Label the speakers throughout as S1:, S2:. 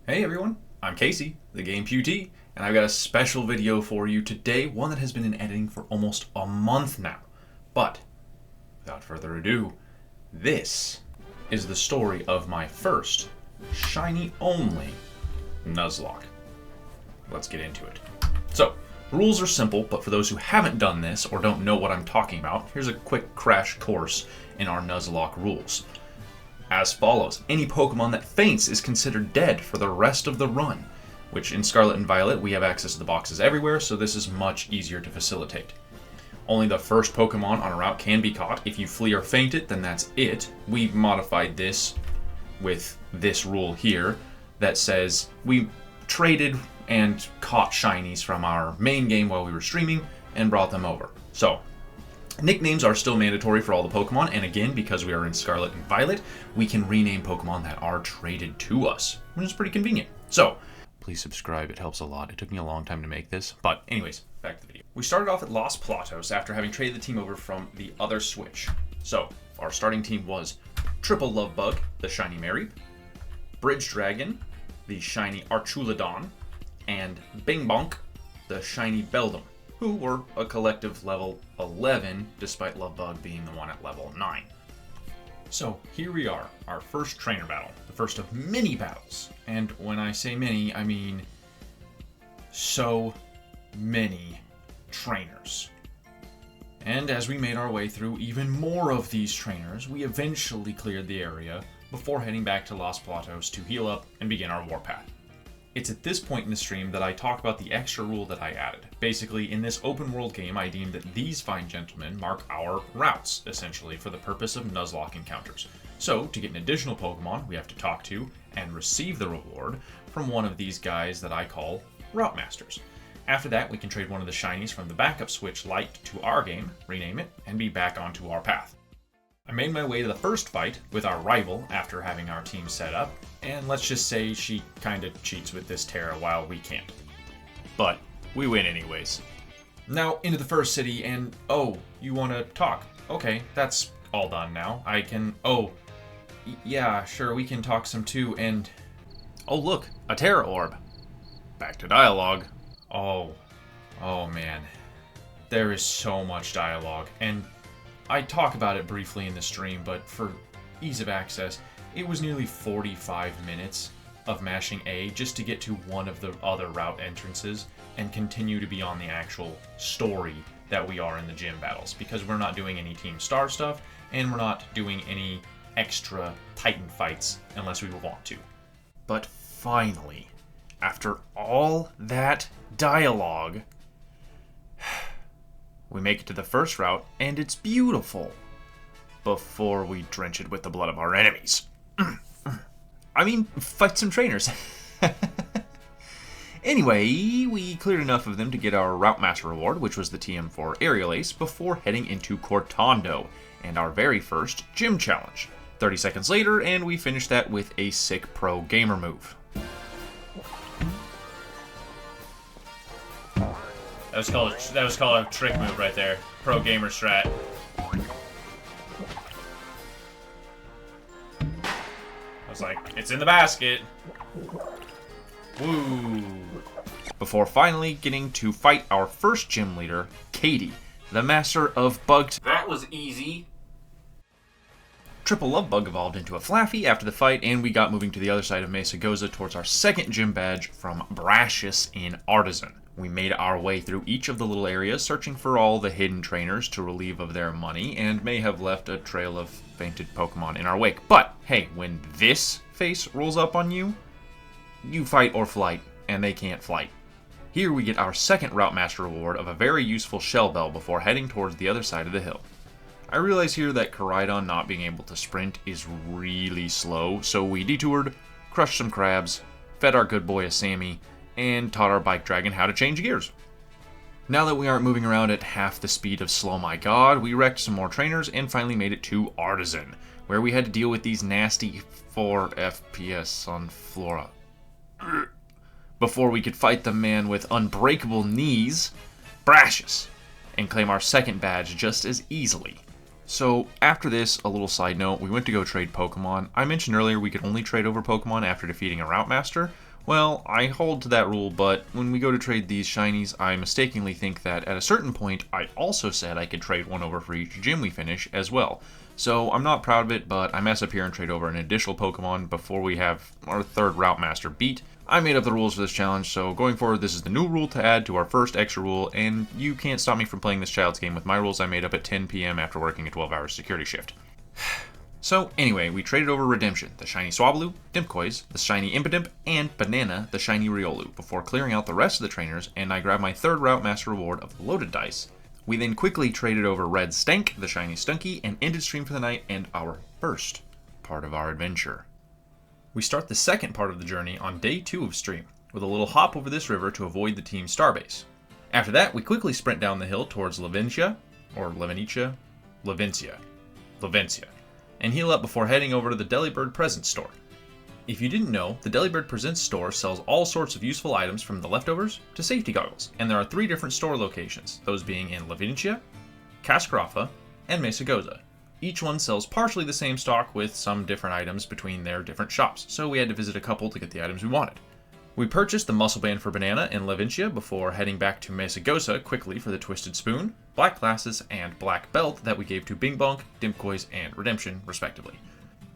S1: Hey everyone, I'm Casey, the Game Pewtee, and I've got a special video for you today, one that has been in editing for almost a month now. But, without further ado, this is the story of my first, shiny-only Nuzlocke. Let's get into it. So, rules are simple, but for those who haven't done this or don't know what I'm talking about, here's a quick crash course in our Nuzlocke rules. As follows: any Pokemon that faints is considered dead for the rest of the run, which in Scarlet and Violet we have access to the boxes everywhere, so this is much easier to facilitate. Only the first Pokemon on a route can be caught. If you flee or faint it, then that's it. We've modified this with this rule here that says we traded and caught shinies from our main game while we were streaming and brought them over. So, nicknames are still mandatory for all the Pokemon, and again, because we are in Scarlet and Violet, we can rename Pokemon that are traded to us, which is pretty convenient. So, please subscribe, it helps a lot. It took me a long time to make this, but anyways, back to the video. We started off at Los Platos after having traded the team over from the other Switch. So, our starting team was Triple Love Bug, the shiny Mareep, Bridge Dragon, the shiny Archulodon, and Bing Bonk, the shiny Beldum, who were a collective level 11, despite Lovebug being the one at level 9. So here we are, our first trainer battle, the first of many battles. And when I say many, I mean so many trainers. And as we made our way through even more of these trainers, we eventually cleared the area before heading back to Los Platos to heal up and begin our warpath. It's at this point in the stream that I talk about the extra rule that I added. Basically, in this open world game, I deemed that these fine gentlemen mark our routes, essentially, for the purpose of Nuzlocke encounters. So, to get an additional Pokemon, we have to talk to and receive the reward from one of these guys that I call Route Masters. After that, we can trade one of the shinies from the backup Switch Lite to our game, rename it, and be back onto our path. I made my way to the first fight with our rival after having our team set up, and let's just say she kinda cheats with this Terra while we can't. But we win anyways. Now into the first city, and oh, you wanna talk? Okay, that's all done now. I can, yeah, sure, we can talk some too, and oh look, a Terra Orb. Back to dialogue. Oh man. There is so much dialogue, and I talk about it briefly in the stream, but for ease of access, it was nearly 45 minutes of mashing A just to get to one of the other route entrances and continue to be on the actual story that we are in the gym battles, because we're not doing any Team Star stuff, and we're not doing any extra Titan fights unless we want to. But finally, after all that dialogue, we make it to the first route, and it's beautiful. Before we drench it with the blood of our enemies. I mean, fight some trainers. Anyway, we cleared enough of them to get our Route Master reward, which was the TM for Aerial Ace, before heading into Cortando, and our very first gym challenge. 30 seconds later, and we finished that with a sick pro gamer move. That was called a trick move right there. Pro gamer strat. I was like, it's in the basket. Woo. Before finally getting to fight our first gym leader, Katie, the master of bug. That was easy. Triple Love Bug evolved into a Flaffy after the fight, and we got moving to the other side of Mesa Goza towards our second gym badge from Brashus in Artisan. We made our way through each of the little areas, searching for all the hidden trainers to relieve of their money, and may have left a trail of fainted Pokemon in our wake. But, hey, when this face rolls up on you, you fight or flight, and they can't flight. Here we get our second Route Master reward of a very useful Shell Bell before heading towards the other side of the hill. I realize here that Koraidon not being able to sprint is really slow, so we detoured, crushed some crabs, fed our good boy a Sammy, and taught our bike dragon how to change gears. Now that we aren't moving around at half the speed of Slow My God, we wrecked some more trainers and finally made it to Artisan, where we had to deal with these nasty 4 FPS on Flora. Before we could fight the man with unbreakable knees, Brashus, and claim our second badge just as easily. So after this, a little side note, we went to go trade Pokemon. I mentioned earlier we could only trade over Pokemon after defeating a Route Master. Well, I hold to that rule, but when we go to trade these shinies, I mistakenly think that at a certain point, I also said I could trade one over for each gym we finish as well. So I'm not proud of it, but I mess up here and trade over an additional Pokemon before we have our third Route Master beat. I made up the rules for this challenge, so going forward, this is the new rule to add to our first extra rule, and you can't stop me from playing this child's game with my rules I made up at 10 p.m. after working a 12-hour security shift. So anyway, we traded over Redemption, the shiny Swablu, Dimkois, the shiny Impidimp, and Banana, the shiny Riolu, before clearing out the rest of the trainers, and I grabbed my third Route Master reward of the loaded dice. We then quickly traded over Red Stank, the shiny Stunky, and ended stream for the night and our first part of our adventure. We start the second part of the journey on day 2 of stream, with a little hop over this river to avoid the team's starbase. After that, we quickly sprint down the hill towards Levencia, and heal up before heading over to the Delibird Presents store. If you didn't know, the Delibird Presents store sells all sorts of useful items from the leftovers to safety goggles, and there are 3 different store locations, those being in Levencia, Cascarafa, and Mesagoza. Each one sells partially the same stock with some different items between their different shops, so we had to visit a couple to get the items we wanted. We purchased the Muscle Band for Banana in Levencia before heading back to Mesagoza quickly for the Twisted Spoon, Black Glasses, and Black Belt that we gave to Bing Bonk, Dimkois, and Redemption, respectively.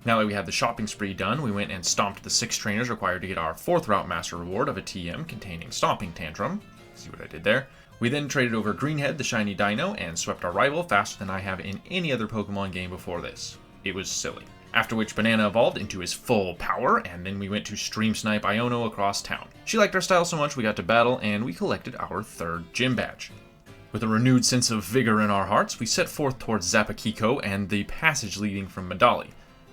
S1: Now that we had the shopping spree done, we went and stomped the 6 trainers required to get our 4th Route Master reward of a TM containing Stomping Tantrum. See what I did there? We then traded over Greenhead, the shiny Dino, and swept our rival faster than I have in any other Pokemon game before this. It was silly. After which Banana evolved into his full power, and then we went to Stream Snipe Iono across town. She liked our style so much we got to battle, and we collected our 3rd gym badge. With a renewed sense of vigor in our hearts, we set forth towards Zapakiko and the passage leading from Medali.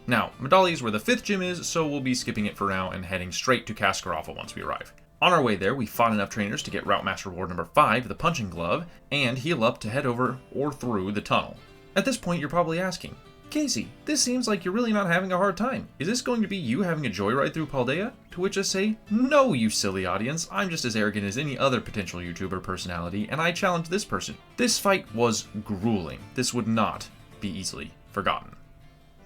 S1: Now, Medali is where the 5th gym is, so we'll be skipping it for now and heading straight to Cascarafa once we arrive. On our way there, we fought enough trainers to get Route Master Reward number 5, the Punching Glove, and heal up to head over or through the tunnel. At this point, you're probably asking, Casey, this seems like you're really not having a hard time. Is this going to be you having a joyride through Paldea? To which I say, no, you silly audience. I'm just as arrogant as any other potential YouTuber personality, and I challenge this person. This fight was grueling. This would not be easily forgotten.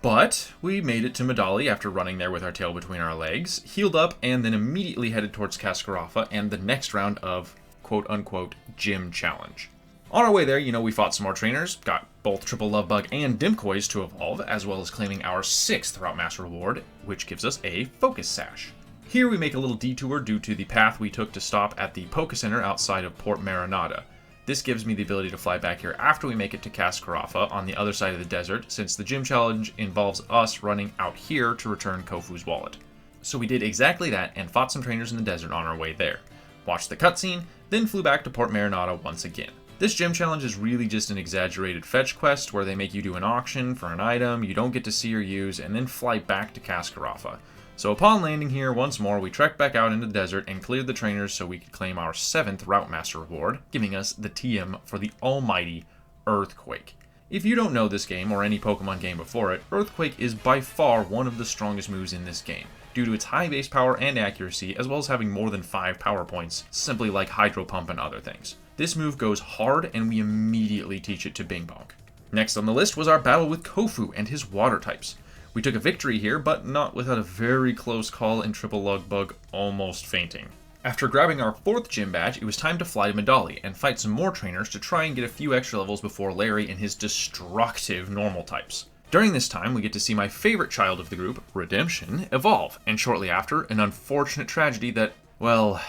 S1: But we made it to Medali after running there with our tail between our legs, healed up, and then immediately headed towards Cascarafa and the next round of quote-unquote gym challenge. On our way there, we fought some more trainers, got both Triple Love Bug and Dimkois to evolve, as well as claiming our 6th Route Master reward, which gives us a Focus Sash. Here we make a little detour due to the path we took to stop at the Poké Center outside of Port Marinada. This gives me the ability to fly back here after we make it to Cascarafa on the other side of the desert, since the gym challenge involves us running out here to return Kofu's wallet. So we did exactly that and fought some trainers in the desert on our way there. Watched the cutscene, then flew back to Port Marinada once again. This gym challenge is really just an exaggerated fetch quest where they make you do an auction for an item you don't get to see or use and then fly back to Cascarafa. So upon landing here once more, we trekked back out into the desert and cleared the trainers so we could claim our 7th Route Master reward, giving us the TM for the almighty Earthquake. If you don't know this game or any Pokemon game before it, Earthquake is by far one of the strongest moves in this game, due to its high base power and accuracy, as well as having more than 5 power points, simply like Hydro Pump and other things. This move goes hard, and we immediately teach it to Bing Bonk. Next on the list was our battle with Kofu and his water types. We took a victory here, but not without a very close call and Triple Lug Bug almost fainting. After grabbing our 4th gym badge, it was time to fly to Medali and fight some more trainers to try and get a few extra levels before Larry and his destructive normal types. During this time, we get to see my favorite child of the group, Redemption, evolve, and shortly after, an unfortunate tragedy that, well,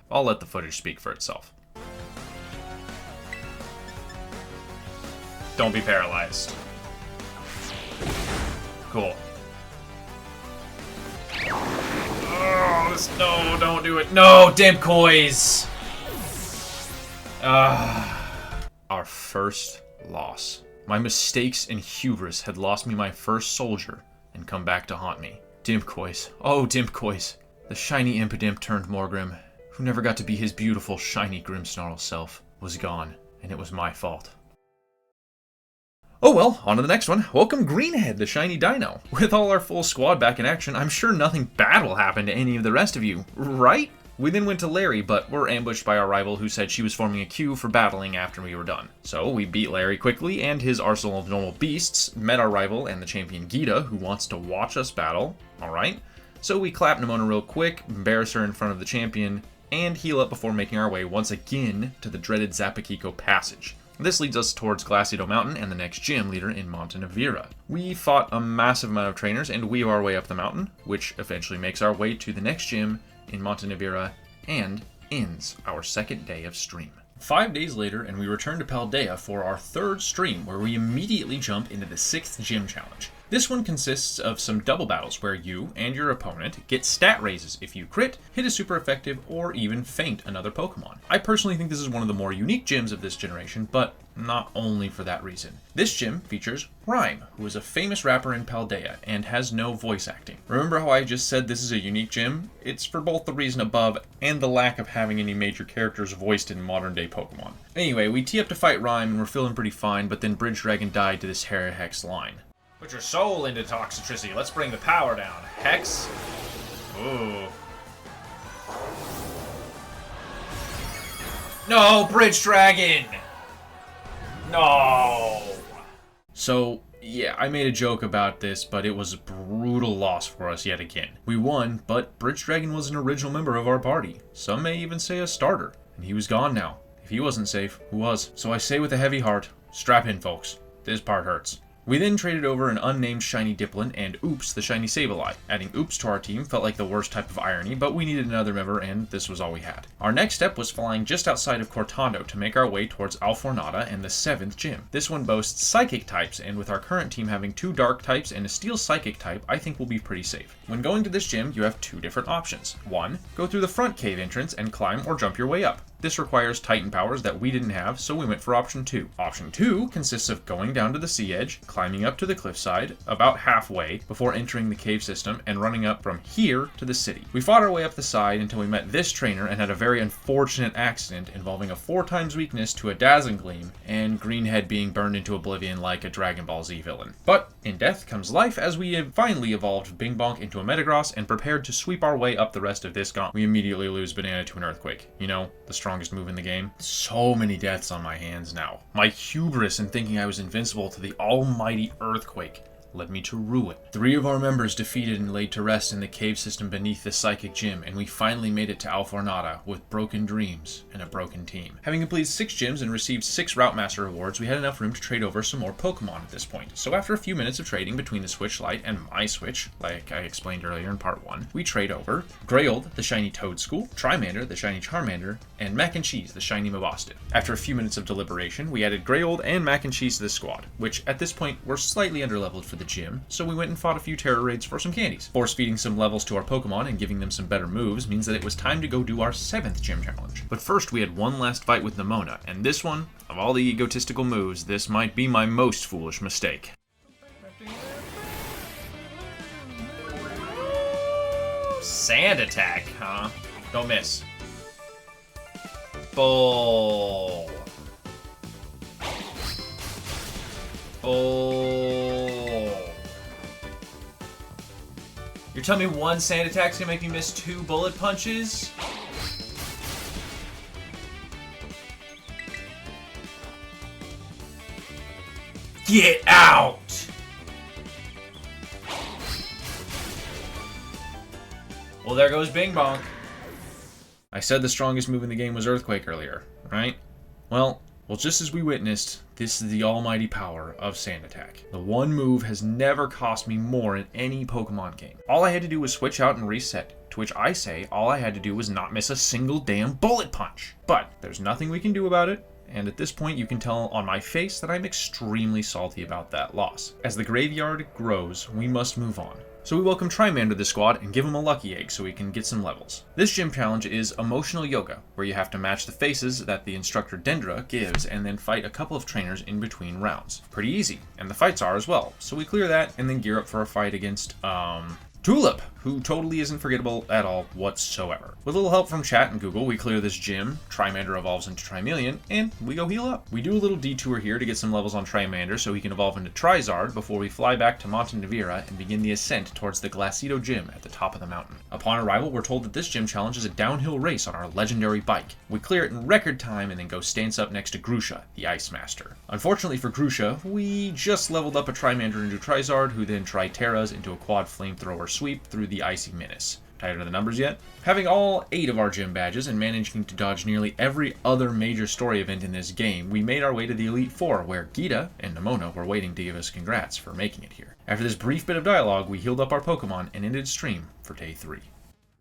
S1: I'll let the footage speak for itself. Don't be paralyzed. Cool. Oh, no, don't do it. No, Dimkois! Our first loss. My mistakes and hubris had lost me my first soldier and come back to haunt me. Dimkois. Oh, Dimkois. The shiny Impidimp turned Morgrim, who never got to be his beautiful, shiny Grimmsnarl self, was gone, and it was my fault. Oh well, on to the next one. Welcome Greenhead, the shiny Dino. With all our full squad back in action, I'm sure nothing bad will happen to any of the rest of you, right? We then went to Larry, but were ambushed by our rival who said she was forming a queue for battling after we were done. So we beat Larry quickly, and his arsenal of normal beasts met our rival and the champion Gita, who wants to watch us battle. Alright. So we clap Nemona real quick, embarrass her in front of the champion, and heal up before making our way once again to the dreaded Zapakiko passage. This leads us towards Glacido Mountain and the next gym leader in Montenevera. We fought a massive amount of trainers and weave our way up the mountain, which eventually makes our way to the next gym in Montenevera and ends our second day of stream. 5 days later, and we return to Paldea for our third stream, where we immediately jump into the 6th gym challenge. This one consists of some double battles where you and your opponent get stat raises if you crit, hit a super effective, or even feint another Pokemon. I personally think this is one of the more unique gyms of this generation, but not only for that reason. This gym features Rhyme, who is a famous rapper in Paldea and has no voice acting. Remember how I just said this is a unique gym? It's for both the reason above and the lack of having any major characters voiced in modern day Pokemon. Anyway, we tee up to fight Rhyme and we're feeling pretty fine, but then Bridge Dragon died to this Harry Hex line. Put your soul into Toxicity. Let's bring the power down. Hex. Ooh. No, Bridge Dragon! No! So, yeah, I made a joke about this, but it was a brutal loss for us yet again. We won, but Bridge Dragon was an original member of our party. Some may even say a starter. And he was gone now. If he wasn't safe, who was? So I say with a heavy heart, strap in, folks. This part hurts. We then traded over an unnamed shiny Dipplin and Oops, the shiny Sableye. Adding Oops to our team felt like the worst type of irony, but we needed another member and this was all we had. Our next step was flying just outside of Cortando to make our way towards Alfornada and the 7th gym. This one boasts Psychic types, and with our current team having 2 Dark types and a Steel Psychic type, I think we'll be pretty safe. When going to this gym, you have 2 different options. 1. Go through the front cave entrance and climb or jump your way up. This requires Titan powers that we didn't have, so we went for option 2. Option 2 consists of going down to the sea edge, climbing up to the cliffside, about halfway, before entering the cave system and running up from here to the city. We fought our way up the side until we met this trainer and had a very unfortunate accident involving a 4 times weakness to a Dazzling Gleam and Greenhead being burned into oblivion like a Dragon Ball Z villain. But in death comes life, as we have finally evolved Bing Bonk into a Metagross and prepared to sweep our way up the rest of this gauntlet. We immediately lose Banana to an Earthquake. You know, the strongest move in the game. So many deaths on my hands now. My hubris in thinking I was invincible to the almighty Earthquake led me to ruin. 3 of our members defeated and laid to rest in the cave system beneath the Psychic Gym, and we finally made it to Alfornada with broken dreams and a broken team. Having completed 6 gyms and received 6 Route Master awards, we had enough room to trade over some more Pokemon at this point. So after a few minutes of trading between the Switch Lite and my Switch, like I explained earlier in part 1, we trade over Greyold, the shiny Toedscool, Trimander, the shiny Charmander, and Mac and Cheese, the shiny Maboston. After a few minutes of deliberation, we added Greyold and Mac and Cheese to the squad, which at this point were slightly underleveled for the gym, so we went and fought a few terror raids for some candies. Force feeding some levels to our Pokemon and giving them some better moves means that it was time to go do our 7th gym challenge. But first we had one last fight with Nemona, and this one, of all the egotistical moves, this might be my most foolish mistake. Sand attack, huh? Don't miss. Bull. Bull. You're telling me one sand attack's gonna make me miss 2 bullet punches? Get out! Well, there goes Bing Bonk. I said the strongest move in the game was Earthquake earlier, right? Well, just as we witnessed, this is the almighty power of Sand Attack. The one move has never cost me more in any Pokemon game. All I had to do was switch out and reset, to which I say all I had to do was not miss a single damn bullet punch. But there's nothing we can do about it, and at this point you can tell on my face that I'm extremely salty about that loss. As the graveyard grows, we must move on. So we welcome Trimander to the squad and give him a lucky egg so he can get some levels. This gym challenge is Emotional Yoga, where you have to match the faces that the instructor Dendra gives and then fight a couple of trainers in between rounds. Pretty easy, and the fights are as well. So we clear that and then gear up for a fight against, Tulip, who totally isn't forgettable at all whatsoever. With a little help from chat and Google, we clear this gym, Trimander evolves into Trimeleon, and we go heal up. We do a little detour here to get some levels on Trimander so he can evolve into Trizard before we fly back to Montenevera and begin the ascent towards the Glacido Gym at the top of the mountain. Upon arrival, we're told that this gym challenge is a downhill race on our legendary bike. We clear it in record time and then go stance up next to Grusha, the Ice Master. Unfortunately for Grusha, we just leveled up a Trimander into Trizard, who then Tri-Terras into a quad flamethrower sweep through the the Icy Menace. Tired of the numbers yet? Having all 8 of our gym badges and managing to dodge nearly every other major story event in this game, we made our way to the Elite Four, where Gita and Nemona were waiting to give us congrats for making it here. After this brief bit of dialogue, we healed up our Pokemon and ended stream for day 3.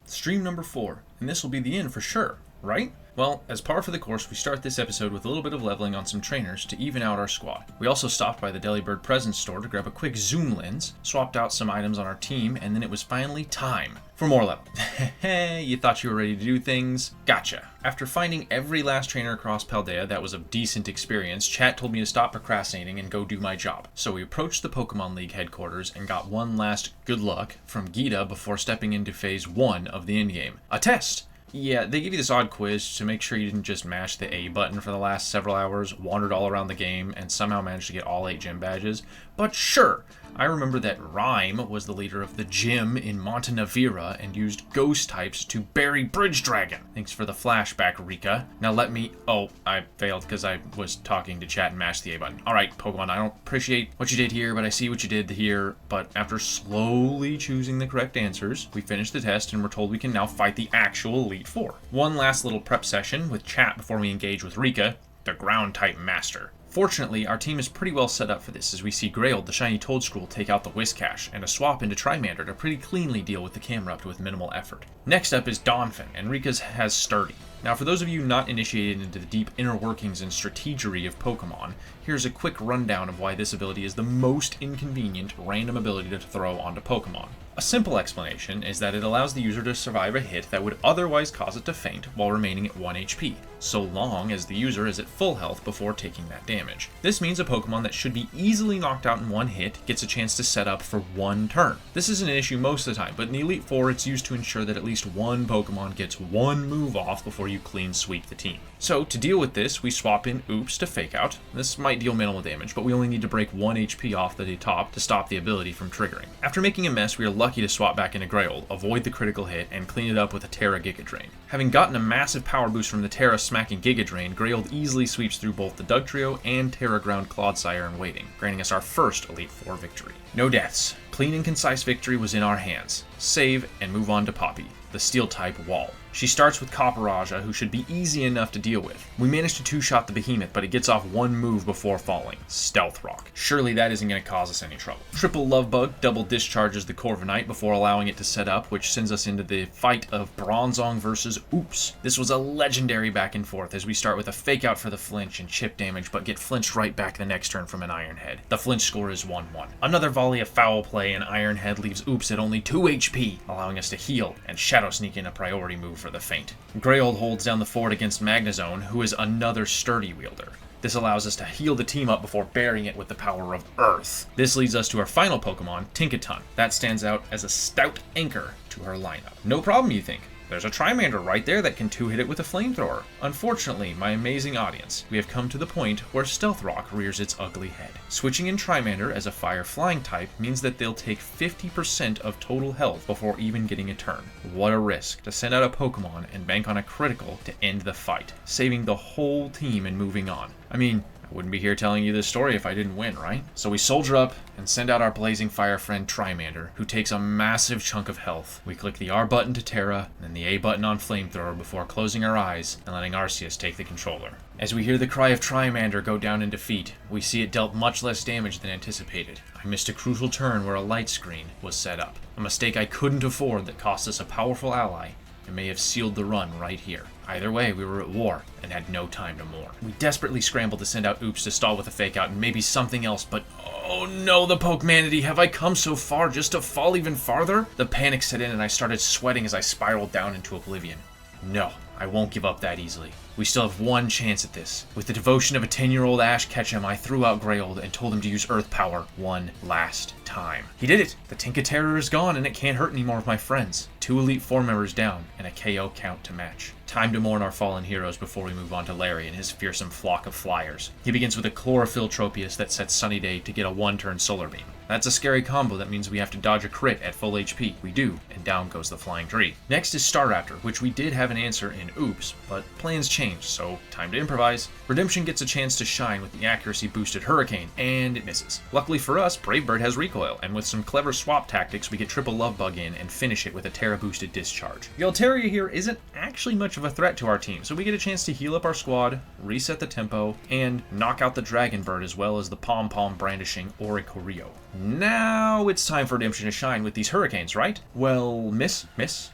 S1: Stream number 4, and this will be the end for sure, right? Well, as par for the course, we start this episode with a little bit of leveling on some trainers to even out our squad. We also stopped by the Delibird Presents store to grab a quick zoom lens, swapped out some items on our team, and then it was finally time for more leveling. You thought you were ready to do things? Gotcha. After finding every last trainer across Paldea that was of decent experience, chat told me to stop procrastinating and go do my job. So we approached the Pokemon League headquarters and got one last good luck from Gita before stepping into phase 1 of the endgame. A test! Yeah, they give you this odd quiz to make sure you didn't just mash the A button for the last several hours, wandered all around the game, and somehow managed to get all 8 gym badges. But sure, I remember that Rhyme was the leader of the gym in Montenevera and used ghost types to bury Bridge Dragon. Thanks for the flashback, Rika. Now let me... Oh, I failed because I was talking to chat and mashed the A button. Alright, Pokemon, I don't appreciate what you did here, but I see what you did here. But after slowly choosing the correct answers, we finished the test and we're told we can now fight the actual Elite Four. One last little prep session with chat before we engage with Rika, the ground-type master. Fortunately, our team is pretty well set up for this, as we see Grailed, the shiny Toedscruel, take out the Whiscash, and a swap into Trimander to pretty cleanly deal with the Camerupt with minimal effort. Next up is Donphin, and Rika's has Sturdy. Now, for those of you not initiated into the deep inner workings and strategery of Pokemon, here's a quick rundown of why this ability is the most inconvenient random ability to throw onto Pokemon. A simple explanation is that it allows the user to survive a hit that would otherwise cause it to faint while remaining at 1 HP, so long as the user is at full health before taking that damage. This means a Pokemon that should be easily knocked out in one hit gets a chance to set up for one turn. This isn't an issue most of the time, but in the Elite Four it's used to ensure that at least one Pokemon gets one move off before you clean sweep the team. So to deal with this, we swap in Oops to Fake Out. This might deal minimal damage, but we only need to break 1 HP off the top to stop the ability from triggering. After making a mess, we are lucky to swap back into Grailed, avoid the critical hit, and clean it up with a Terra Giga Drain. Having gotten a massive power boost from the Terra smacking Giga Drain, Grailed easily sweeps through both the Dugtrio and Terra Ground Clodsire in waiting, granting us our first Elite Four victory. No deaths. Clean and concise victory was in our hands. Save and move on to Poppy, the Steel-type Wall. She starts with Copperaja, who should be easy enough to deal with. We managed to two-shot the Behemoth, but it gets off one move before falling. Stealth Rock. Surely that isn't going to cause us any trouble. Triple Love Bug double discharges the Corviknight before allowing it to set up, which sends us into the fight of Bronzong versus Oops. This was a legendary back and forth, as we start with a Fake Out for the flinch and chip damage, but get flinched right back the next turn from an Iron Head. The flinch score is 1-1. Another volley of foul play, and Iron Head leaves Oops at only 2 HP, allowing us to heal and Shadow Sneak in a priority move for the feint. Grailed holds down the fort against Magnezone, who is another sturdy wielder. This allows us to heal the team up before burying it with the power of Earth. This leads us to our final Pokemon, Tinkaton. That stands out as a stout anchor to her lineup. No problem, you think? There's a Trimander right there that can two-hit it with a flamethrower. Unfortunately, my amazing audience, we have come to the point where Stealth Rock rears its ugly head. Switching in Trimander as a fire-flying type means that they'll take 50% of total health before even getting a turn. What a risk to send out a Pokemon and bank on a critical to end the fight, saving the whole team and moving on. I mean, I wouldn't be here telling you this story if I didn't win, right? So we soldier up and send out our blazing fire friend Trimander, who takes a massive chunk of health. We click the R button to Terra, and then the A button on Flamethrower before closing our eyes and letting Arceus take the controller. As we hear the cry of Trimander go down in defeat, we see it dealt much less damage than anticipated. I missed a crucial turn where a light screen was set up. A mistake I couldn't afford that cost us a powerful ally and may have sealed the run right here. Either way, we were at war and had no time to mourn. We desperately scrambled to send out Oops to stall with a Fake Out and maybe something else, but oh no, the Pokemanity, have I come so far just to fall even farther? The panic set in and I started sweating as I spiraled down into oblivion. No, I won't give up that easily. We still have one chance at this. With the devotion of a 10-year-old Ash Ketchum, I threw out Grailed and told him to use Earth Power one last time. He did it! The Tinkaterror is gone and it can't hurt anymore with my friends. 2 Elite Four members down and a KO count to match. Time to mourn our fallen heroes before we move on to Larry and his fearsome flock of flyers. He begins with a Chlorophyll Tropius that sets Sunny Day to get a 1-turn Solar Beam. That's a scary combo that means we have to dodge a crit at full HP. We do, and down goes the flying tree. Next is Staraptor, which we did have an answer in Oops, but plans changed, so time to improvise. Redemption gets a chance to shine with the accuracy boosted Hurricane, and it misses. Luckily for us, Brave Bird has recoil, and with some clever swap tactics, we get triple Love Bug in and finish it with a Terra boosted Discharge. The Altaria here isn't actually much of a threat to our team, so we get a chance to heal up our squad, reset the tempo, and knock out the Dragon Bird as well as the Pom Pom brandishing Oricorio. Now it's time for Redemption to shine with these Hurricanes, right? Well, miss,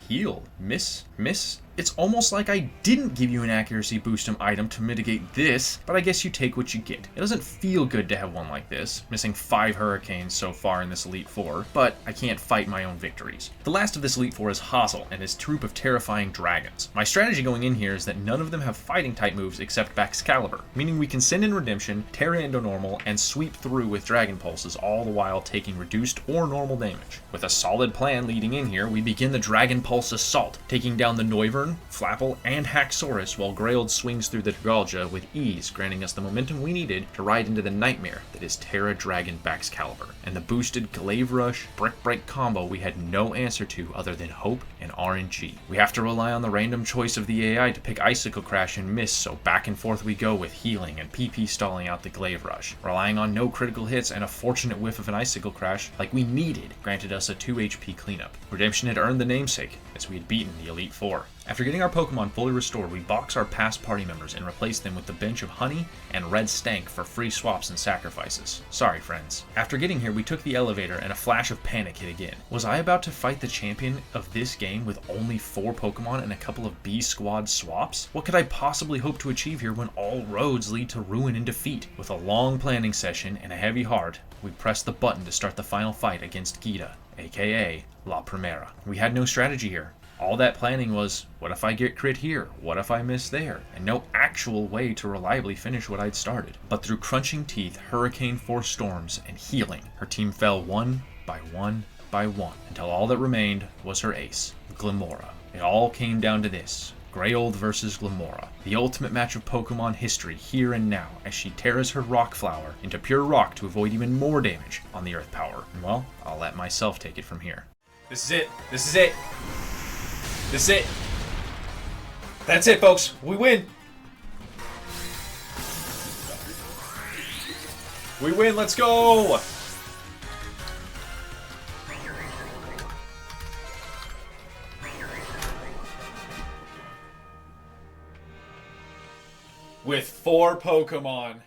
S1: heal, miss. It's almost like I didn't give you an accuracy boost item to mitigate this, but I guess you take what you get. It doesn't feel good to have one like this, missing 5 Hurricanes so far in this Elite Four, but I can't fight my own victories. The last of this Elite Four is Hazel and his troop of terrifying dragons. My strategy going in here is that none of them have fighting type moves except Baxcalibur, meaning we can send in Redemption, Terra into normal, and sweep through with Dragon Pulses, all the while taking reduced or normal damage. With a solid plan leading in here, we begin the Dragon Pulse Assault, taking down the Noivern, Flapple, and Haxorus while Grailed swings through the Dragalja with ease, granting us the momentum we needed to ride into the nightmare that is Terra Dragon Baxcalibur. And the boosted Glaive Rush Brick Break combo we had no answer to other than hope and RNG. We have to rely on the random choice of the AI to pick Icicle Crash and miss, so back and forth we go with healing and PP stalling out the Glaive Rush. Relying on no critical hits and a fortunate whiff of an Icicle Crash like we needed granted us a 2 HP cleanup. Redemption had earned the namesake as we had beaten the Elite Four. After getting our Pokemon fully restored, we box our past party members and replace them with the bench of Honey and Red Stank for free swaps and sacrifices. Sorry, friends. After getting here, we took the elevator and a flash of panic hit again. Was I about to fight the champion of this game with only 4 Pokemon and a couple of B squad swaps? What could I possibly hope to achieve here when all roads lead to ruin and defeat? With a long planning session and a heavy heart, we pressed the button to start the final fight against Gita, aka La Primera. We had no strategy here. All that planning was, what if I get crit here? What if I miss there? And no actual way to reliably finish what I'd started. But through crunching teeth, Hurricane Force Storms, and healing, her team fell one by one by one, until all that remained was her ace, Glimora. It all came down to this. Grayold versus Glimora, the ultimate match of Pokemon history here and now, as she tears her Rock Flower into pure rock to avoid even more damage on the Earth Power. And well, I'll let myself take it from here.
S2: This is it. This is it. This is it. That's it, folks. We win. We win. Let's go. With 4 Pokemon.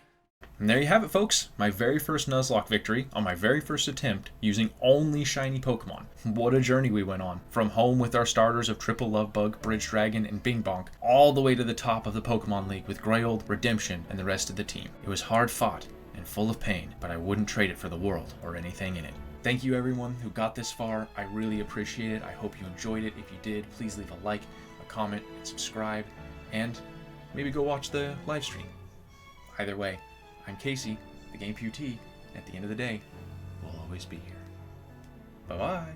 S1: And there you have it, folks. My very first Nuzlocke victory on my very first attempt using only shiny Pokemon. What a journey we went on. From home with our starters of Triple Love Bug, Bridge Dragon, and Bing Bonk, all the way to the top of the Pokemon League with Grayold, Redemption, and the rest of the team. It was hard fought and full of pain, but I wouldn't trade it for the world or anything in it. Thank you everyone who got this far. I really appreciate it. I hope you enjoyed it. If you did, please leave a like, a comment, and subscribe, and maybe go watch the live stream. Either way, I'm Casey, the Game Amputee, and at the end of the day, we'll always be here. Bye-bye.